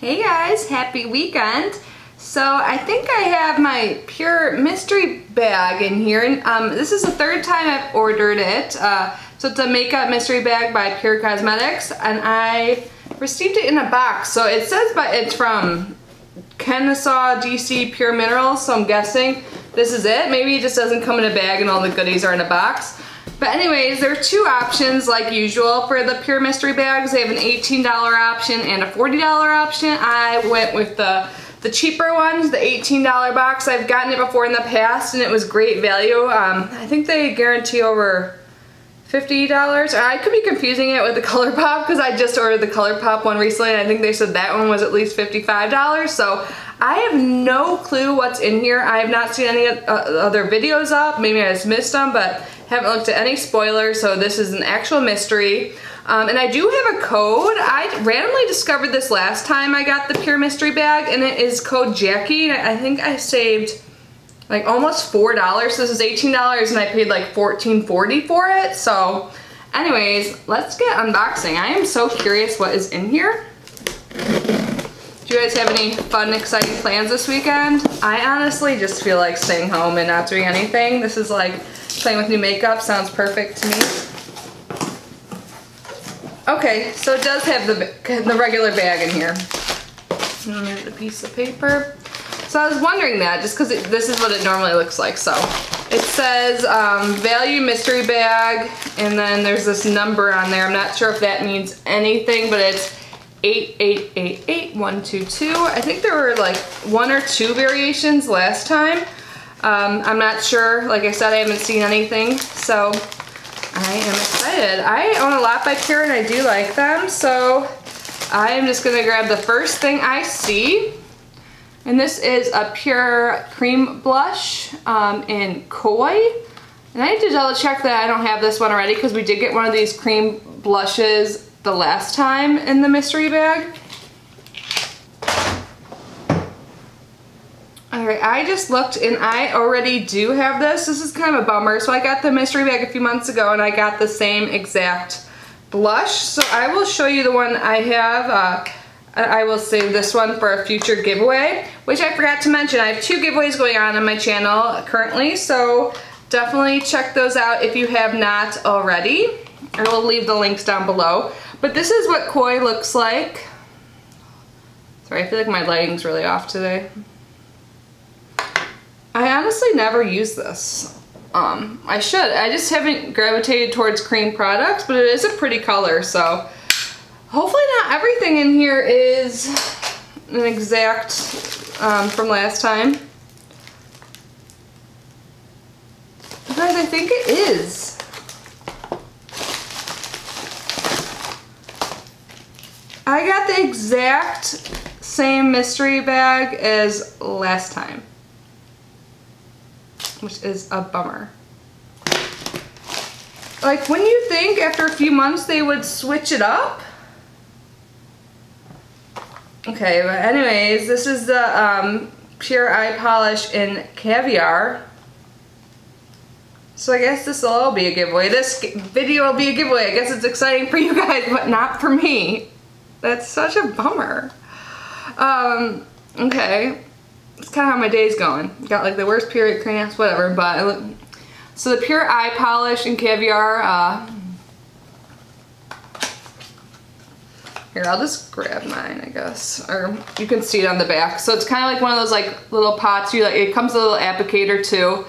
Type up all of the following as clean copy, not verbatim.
Hey guys, happy weekend. So I think I have my PUR mystery bag in here. This is the third time I've ordered it. So it's a makeup mystery bag by PUR Cosmetics, and I received it in a box. So it says it's from Kennesaw, DC Pure Minerals, so I'm guessing this is it. Maybe it just doesn't come in a bag and all the goodies are in a box. But anyways, there are two options like usual for the PUR mystery bags. They have an $18 option and a $40 option. I went with the cheaper ones, the $18 box. I've gotten it before in the past and it was great value. I think they guarantee over $50. I could be confusing it with the ColourPop because I just ordered the ColourPop one recently and I think they said that one was at least $55. So I have no clue what's in here. I have not seen any other videos up. Maybe I just missed them, but haven't looked at any spoilers, so this is an actual mystery. And I do have a code. I randomly discovered this last time I got the PUR mystery bag, and it is code Jackie. I think I saved like almost $4. So this is $18 and I paid like $14.40 for it. So anyways, let's get unboxing. I am so curious what is in here. Do you guys have any fun, exciting plans this weekend? I honestly just feel like staying home and not doing anything. This is like playing with new makeup. Sounds perfect to me. Okay, so it does have the regular bag in here. And there's a piece of paper. So I was wondering that just because this is what it normally looks like. So it says value mystery bag, and then there's this number on there. I'm not sure if that means anything, but it's 8888122. I think there were like 1 or 2 variations last time. I'm not sure. Like I said, I haven't seen anything, so I am excited. I own a lot by PUR and I do like them, so I am just gonna grab the first thing I see. And this is a PUR cream blush in Koi. And I need to double check that I don't have this one already because we did get one of these cream blushes the last time in the mystery bag. Alright, I just looked and I already do have this. This is kind of a bummer. So I got the mystery bag a few months ago and I got the same exact blush. So I will show you the one I have. I will save this one for a future giveaway, which I forgot to mention. I have 2 giveaways going on my channel currently, so definitely check those out if you have not already. I will leave the links down below. But this is what Koi looks like. Sorry, I feel like my lighting's really off today. I honestly never use this. I should. I just haven't gravitated towards cream products, but it is a pretty color, so hopefully not everything in here is an exact from last time. Guys, I think it is. I got the exact same mystery bag as last time, which is a bummer. Like, wouldn't you think after a few months they would switch it up? Okay, but anyways, this is the PUR eye polish in Caviar. So I guess this will all be a giveaway. This video will be a giveaway. I guess it's exciting for you guys, but not for me. That's such a bummer. Okay. It's kind of how my day's going. Got like the worst period cramps, whatever, but so the PUR eye polish in Caviar, here, I'll just grab mine, I guess, or you can see it on the back. So it's kind of like one of those like little pots. It comes with a little applicator too.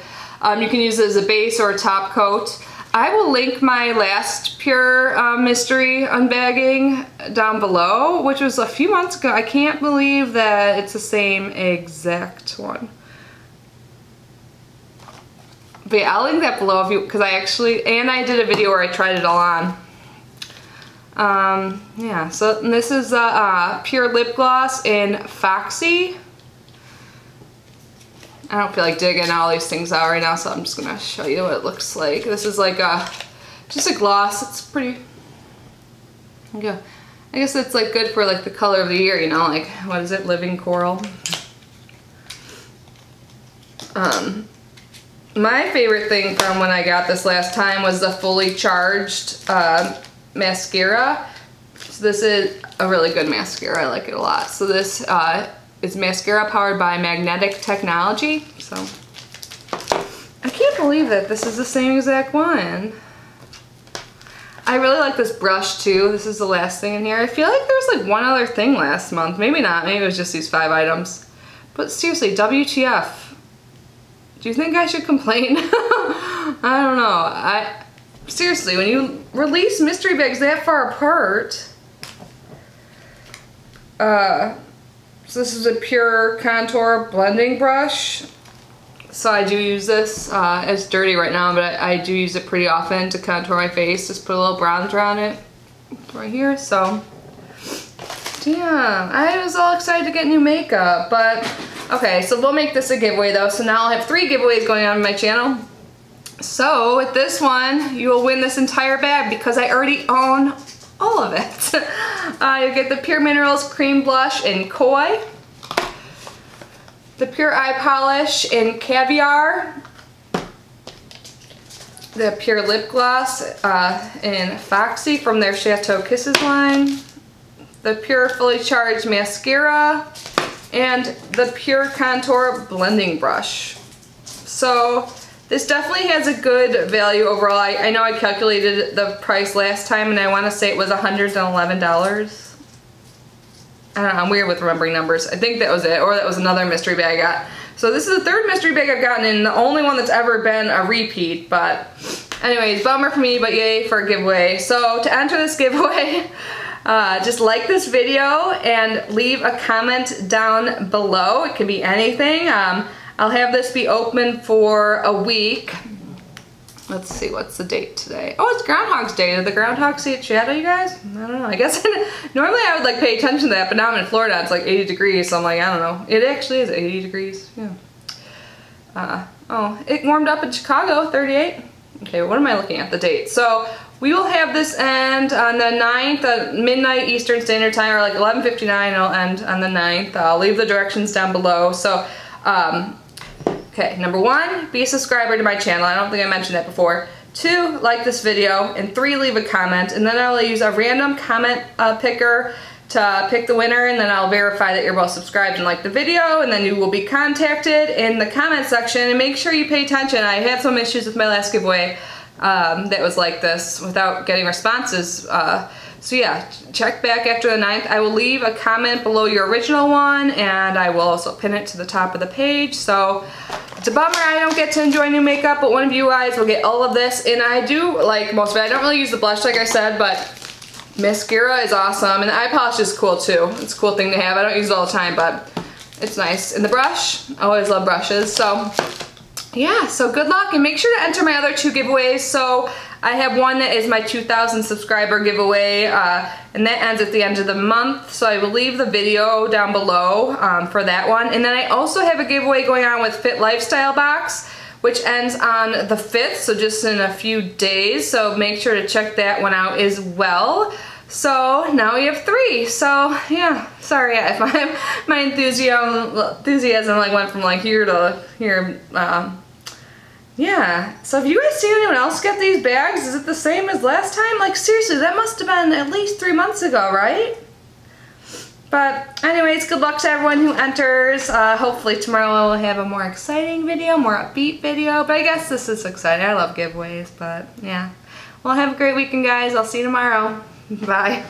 You can use it as a base or a top coat. I will link my last PUR mystery unbagging down below, which was a few months ago. I can't believe that it's the same exact one. But yeah, I'll link that below if you, because I did a video where I tried it all on. Yeah, so this is a PUR lip gloss in Foxy. I don't feel like digging all these things out right now, so I'm just gonna show you what it looks like. This is like just a gloss. It's pretty good. I guess it's like good for like the color of the year, you know, like what is it, living coral. My favorite thing from when I got this last time was the fully charged mascara. So this is a really good mascara. I like it a lot. So this is mascara powered by magnetic technology. So I can't believe that this is the same exact one. I really like this brush too. This is the last thing in here. I feel like there was like one other thing last month. Maybe not. Maybe it was just these 5 items. But seriously, WTF? Do you think I should complain? I don't know. Seriously, when you release mystery bags that far apart. So this is a PUR contour blending brush. So I do use this. It's dirty right now, but I do use it pretty often to contour my face. Just put a little bronzer on it right here. So, damn, I was all excited to get new makeup. But, okay, so we'll make this a giveaway though. So now I'll have 3 giveaways going on my channel. So with this one, you will win this entire bag because I already own all of it. You get the PUR Minerals Cream Blush in Koi. The PUR Eye Polish in Caviar, the PUR Lip Gloss in Foxy from their Chateau Kisses line, the PUR Fully Charged Mascara, and the PUR Contour Blending Brush. So this definitely has a good value overall. I know I calculated the price last time and I want to say it was $111. I don't know, I'm weird with remembering numbers. I think that was it, or that was another mystery bag I got. So this is the 3rd mystery bag I've gotten and the only one that's ever been a repeat, but anyways, bummer for me, but yay for a giveaway. So to enter this giveaway, just like this video and leave a comment down below. It can be anything. I'll have this be open for a week. Let's see, what's the date today? Oh, it's Groundhog's Day. Did the groundhog see its shadow, you guys? I don't know. I guess normally I would like pay attention to that, but now I'm in Florida. It's like 80 degrees, so I'm like, I don't know. It actually is 80 degrees. Yeah. Oh, it warmed up in Chicago, 38. Okay, what am I looking at? The date. So we will have this end on the 9th at midnight Eastern Standard Time, or like 11:59. It'll end on the 9th. I'll leave the directions down below. So, okay, number 1, be a subscriber to my channel. I don't think I mentioned that before. 2, like this video. And 3, leave a comment. And then I'll use a random comment picker to pick the winner, and then I'll verify that you're both subscribed and like the video, and then you will be contacted in the comment section. And make sure you pay attention. I had some issues with my last giveaway that was like this without getting responses. So yeah, check back after the 9th. I will leave a comment below your original one, and I will also pin it to the top of the page. So it's a bummer I don't get to enjoy new makeup, but one of you guys will get all of this. And I do like most of it. I don't really use the blush like I said, but mascara is awesome. And the eye polish is cool too. It's a cool thing to have. I don't use it all the time, but it's nice. And the brush, I always love brushes. So yeah, so good luck, and make sure to enter my other 2 giveaways. So I have one that is my 2,000 subscriber giveaway, and that ends at the end of the month. So I will leave the video down below for that one. And then I also have a giveaway going on with Fit Lifestyle Box, which ends on the 5th, so just in a few days. So make sure to check that one out as well. So now we have 3. So yeah, sorry if my enthusiasm like went from like here to here. Yeah, so have you guys seen anyone else get these bags? Is it the same as last time? Like seriously, that must have been at least 3 months ago, right? But anyways, good luck to everyone who enters. Hopefully tomorrow we'll have a more exciting video, more upbeat video. But I guess this is exciting. I love giveaways, but yeah. Well, have a great weekend, guys. I'll see you tomorrow. Bye.